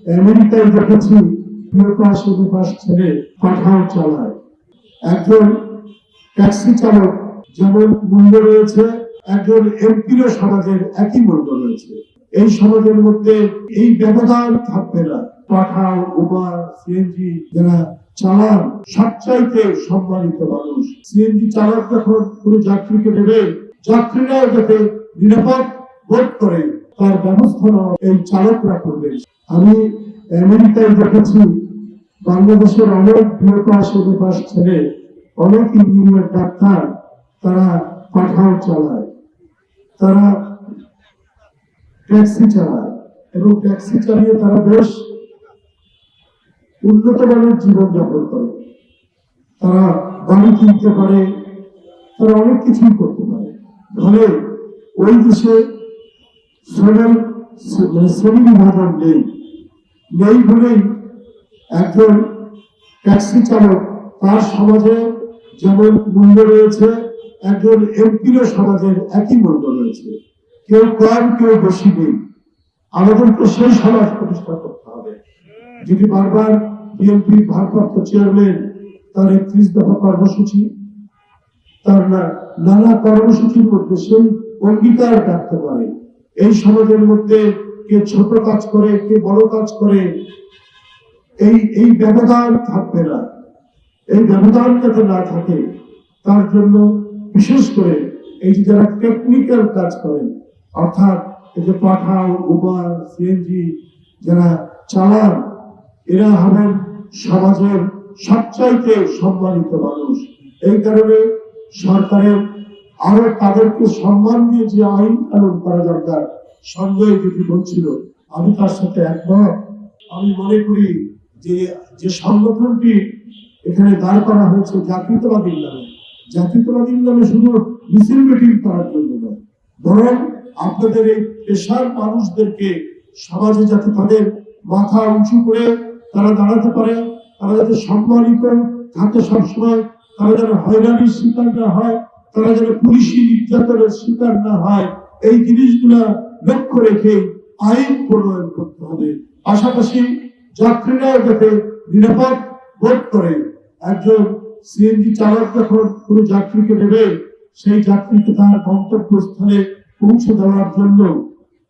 আমেরিকায় দেখেছি পাশ ছেড়ে পাঠাও চালায়। একজন ট্যাক্সি চালক যেমন মূল্য রয়েছে, একজন এমপিরও সমাজের একই মূল্য রয়েছে। এই সমাজের মধ্যে এই ব্যবধান থাকবে না। পাঠাও, উবার, সিএনজি যারা চালান সবচাইতে সম্মানিত মানুষ। সিএনজি চালক যখন কোনো যাত্রীকে নেবে, যাত্রীরাও যাতে নিরাপদ বোধ করে তার ব্যবস্থা এই চালকরা করবে। আমি আমেরিকায় দেখেছি বাংলাদেশের অনেক পাশ ছেড়ে অনেক ইঞ্জিনিয়ার, ডাক্তার তারা পাঠাও চালায়, তারা ট্যাক্সি চালায় এবং ট্যাক্সি চালিয়ে তারা বেশ উন্নত মানের জীবনযাপন করে। তারা বাড়ি কিনতে পারে, তারা অনেক কিছুই করতে পারে। ফলে ওই দেশে শ্রেণী বিভাজন নেই বলেই একজন ট্যাক্সি চালক তার সমাজে যেমন মূল্য রয়েছে, একজন এমপিরও সমাজের একই মূল্য রয়েছে। কেউ কম, কেউ বেশি নেই। আমাদেরকে সেই সমাজ প্রতিষ্ঠা করতে হবে। যদি বারবার বিএনপির ভারপ্রাপ্ত চেয়ারম্যান তার 31 দফা কর্মসূচি, তার নানা কর্মসূচির মধ্যে সেই অঙ্গীকার রাখতে পারে, এই সমাজের মধ্যে কে ছোট কাজ করে, কে বড় কাজ করে, এই ব্যবধান থাকবে না। এই ব্যবধান যাতে না থাকে তার জন্য বিশেষ করে এই যে যারা টেকনিক্যাল কাজ করেন, অর্থাৎ এই যে পাঠাও, উবার, সিএনজি যারা চালান, এরা হবেন সমাজের সবচাইতে সম্মানিত মানুষ। এই কারণে সরকারের আরো তাদেরকে সম্মান দিয়ে যে আইন কানুন করা দরকার, সঞ্জয় যেটি বলছিল, আমি তার সাথে একমত। আমি মনে করি যে সংগঠনটি এখানে দাঁড় করা হয়েছে জাতীয়তাবাদীর নামে শুধু মিছিল মিটিং করার জন্য নয়, বরং আপনাদের এই পেশার মানুষদেরকে সমাজে যাতে তাদের মাথা উঁচু করে তারা দাঁড়াতে পারে, তারা যাতে সম্মানিত থাকে সবসময়, তারা যেন হয়রানির শিকার না হয়, তারা যেন পুলিশি নির্যাতনের শিকার না হয়, এই জিনিসগুলা লক্ষ্য রেখে আইন প্রণয়ন করতে হবে। পাশাপাশি যাত্রীরাও যাতে নিরাপদ বোধ করে। একজন সিএনজি চালক যখন কোনো যাত্রীকে নেবে, সেই যাত্রীকে তার গন্তব্যস্থলে পৌঁছে দেওয়ার জন্য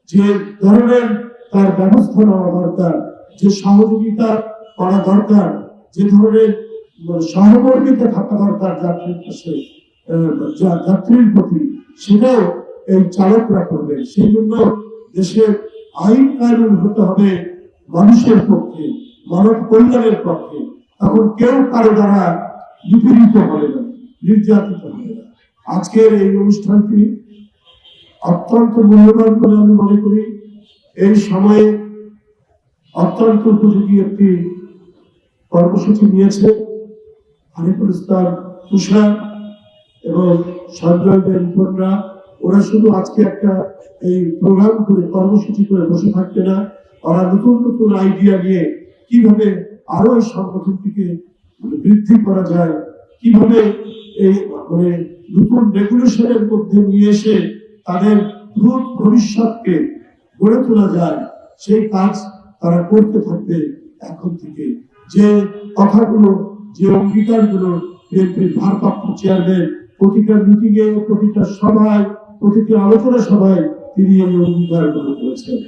যে ধরনের তার ব্যবস্থা নেওয়া দরকার, যে সহযোগিতা করা দরকার, যে ধরনের সহমর্মিতা থাকা দরকার যাত্রীর কাছে, যাত্রীর প্রতি, সেটাও এই চালকরা করবে। সেই জন্য দেশের আইন কানুন হতে হবে মানুষের পক্ষে, মানব কল্যাণের পক্ষে। তখন কেউ কারো দ্বারা নিপীড়িত হবে না, নির্যাতিত হবে না। আজকের এই অনুষ্ঠানটি অত্যন্ত মূল্যবান বলে আমি মনে করি। এই সময়ে অত্যন্ত উপযোগী একটি কর্মসূচি নিয়েছে হানিফুল ইসলাম তুষার এবং সঞ্জয় দেবরা। ওরা শুধু আজকে একটা এই প্রোগ্রাম করে, কর্মসূচি করে বসে থাকবে না, ওরা নতুন নতুন আইডিয়া নিয়ে কিভাবে আরো এই সংগঠনটিকে বৃদ্ধি করা যায়, কিভাবে এই নতুন রেগুলেশনের মধ্যে নিয়ে এসে তাদের ভবিষ্যৎকে গড়ে তোলা যায়, সেই কাজ তারা করতে থাকবে এখন থেকে। যে কথাগুলো, যে অঙ্গীকারগুলো বিএনপির ভারপ্রাপ্ত চেয়ারম্যান প্রতিটা মিটিংয়ে, প্রতিটা সভায়, প্রতিটি আলোচনা সভায় তিনি এই অঙ্গীকারগুলো করেছেন।